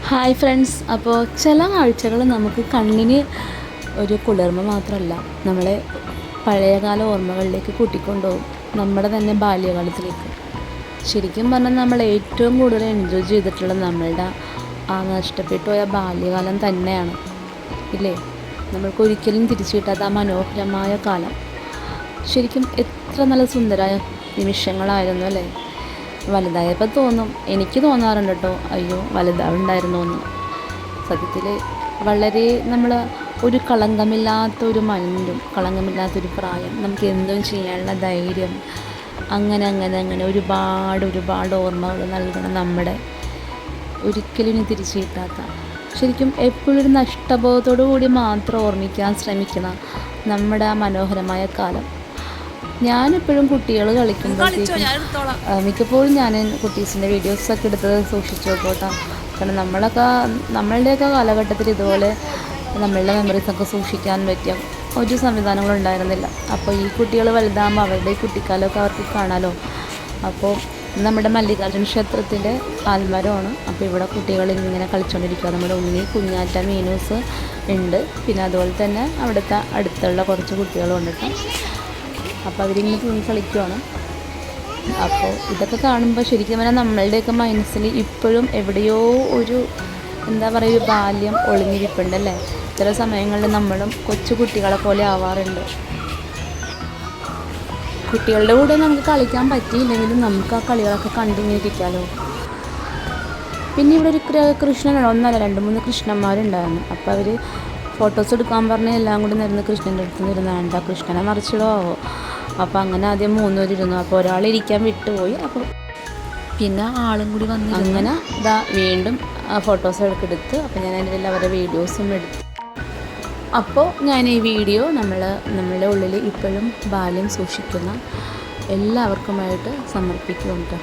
Hi friends. അപ്പോൾ ചില കാഴ്ചകൾ നമുക്ക് കണ്ണിന് ഒരു കുളിർമ മാത്രമല്ല, നമ്മളെ പഴയകാല ഓർമ്മകളിലേക്ക് കൂട്ടിക്കൊണ്ടുപോകും, നമ്മുടെ തന്നെ ബാല്യകാലത്തിലേക്ക്. ശരിക്കും പറഞ്ഞാൽ നമ്മൾ ഏറ്റവും കൂടുതൽ എൻജോയ് ചെയ്തിട്ടുള്ള നമ്മളുടെ ആ നഷ്ടപ്പെട്ടു പോയ ബാല്യകാലം തന്നെയാണ്, ഇല്ലേ? നമ്മൾക്ക് ഒരിക്കലും തിരിച്ചു കിട്ടാത്ത ആ മനോഹരമായ കാലം. ശരിക്കും എത്ര നല്ല സുന്ദരമായ നിമിഷങ്ങളായിരുന്നു, അല്ലേ? വലുതായപ്പോൾ തോന്നും, എനിക്ക് തോന്നാറുണ്ട് കേട്ടോ, അയ്യോ വലുതാവുണ്ടായിരുന്നു എന്ന്. സത്യത്തിൽ വളരെ നമ്മൾ ഒരു കളങ്കമില്ലാത്തൊരു മൈൻഡും കളങ്കമില്ലാത്തൊരു പ്രായം, നമുക്ക് എന്തും ചെയ്യാനുള്ള ധൈര്യം, അങ്ങനെ അങ്ങനെ അങ്ങനെ ഒരുപാട് ഓർമ്മകൾ നൽകണം നമ്മുടെ ഒരിക്കലും ഇനി തിരിച്ചു കിട്ടാത്ത, ശരിക്കും എപ്പോഴും ഒരു നഷ്ടബോധത്തോടു കൂടി മാത്രം ഓർമ്മിക്കാൻ ശ്രമിക്കണം നമ്മുടെ ആ മനോഹരമായ കാലം. ഞാനെപ്പോഴും കുട്ടികൾ കളിക്കുമ്പോഴത്തേക്കും മിക്കപ്പോഴും ഞാൻ കുട്ടീസിൻ്റെ വീഡിയോസൊക്കെ എടുത്ത് സൂക്ഷിച്ചു നോക്കോട്ടോ. കാരണം നമ്മളുടെയൊക്കെ കാലഘട്ടത്തിൽ ഇതുപോലെ നമ്മളുടെ മെമ്മറീസൊക്കെ സൂക്ഷിക്കാൻ പറ്റിയ ഒരു സംവിധാനങ്ങളും ഉണ്ടായിരുന്നില്ല. അപ്പോൾ ഈ കുട്ടികൾ വലുതാകുമ്പോൾ അവരുടെ ഈ കുട്ടിക്കാലമൊക്കെ അവർക്ക് കാണാമല്ലോ. അപ്പോൾ നമ്മുടെ മല്ലികാർജുന ക്ഷേത്രത്തിൻ്റെ ആൽമരമാണ്. അപ്പോൾ ഇവിടെ കുട്ടികൾ ഇങ്ങനെ കളിച്ചുകൊണ്ടിരിക്കുക. നമ്മുടെ ഉണ്ണി, കുഞ്ഞാറ്റ, മീനൂസ് ഉണ്ട്. പിന്നെ അതുപോലെ തന്നെ അവിടുത്തെ അടുത്തുള്ള കുറച്ച് കുട്ടികളും ഉണ്ട്. അപ്പോൾ അവരിങ്ങനെ തൂങ്ങി കളിക്കുവാണ്. അപ്പോൾ ഇതൊക്കെ കാണുമ്പോൾ ശരിക്കും പറഞ്ഞാൽ നമ്മളുടെയൊക്കെ മനസ്സിൽ ഇപ്പോഴും എവിടെയോ ഒരു എന്താ പറയുക, ഒരു ബാല്യം ഒളിഞ്ഞിരിപ്പുണ്ടല്ലേ. ചില സമയങ്ങളിൽ നമ്മളും കൊച്ചു കുട്ടികളെ പോലെ ആവാറുണ്ട്. കുട്ടികളുടെ കൂടെ നമുക്ക് കളിക്കാൻ പറ്റിയില്ലെങ്കിലും നമുക്ക് ആ കളികളൊക്കെ കണ്ടിങ്ങനെ ഇരിക്കാമല്ലോ. പിന്നെ ഇവിടെ ഒരു കൃഷ്ണനാണ്, ഒന്നല്ല 2-3 കൃഷ്ണന്മാരുണ്ടായിരുന്നു. അപ്പോൾ അവർ ഫോട്ടോസ് എടുക്കാൻ പറഞ്ഞ് എല്ലാം കൂടി നിരന്ന് കൃഷ്ണൻ്റെ അടുത്ത് നിരുന്നാണ്ട് ആ കൃഷ്ണനെ മറിച്ചിടോ. അപ്പോൾ അങ്ങനെ ആദ്യം 3 പേരിരുന്നു. അപ്പോൾ ഒരാളിരിക്കാൻ വിട്ടുപോയി. അപ്പോൾ പിന്നെ ആളും കൂടി വന്ന് അങ്ങനെ വീണ്ടും ഫോട്ടോസ് എടുത്ത് അപ്പോൾ ഞാൻ അതിൻ്റെ അവരുടെ വീഡിയോസും എടുത്തു. അപ്പോൾ ഞാൻ ഈ വീഡിയോ നമ്മളുടെ ഉള്ളിൽ ഇപ്പോഴും ബാല്യം സൂക്ഷിക്കുന്ന എല്ലാവർക്കുമായിട്ട് സമർപ്പിക്കുന്നുണ്ട്.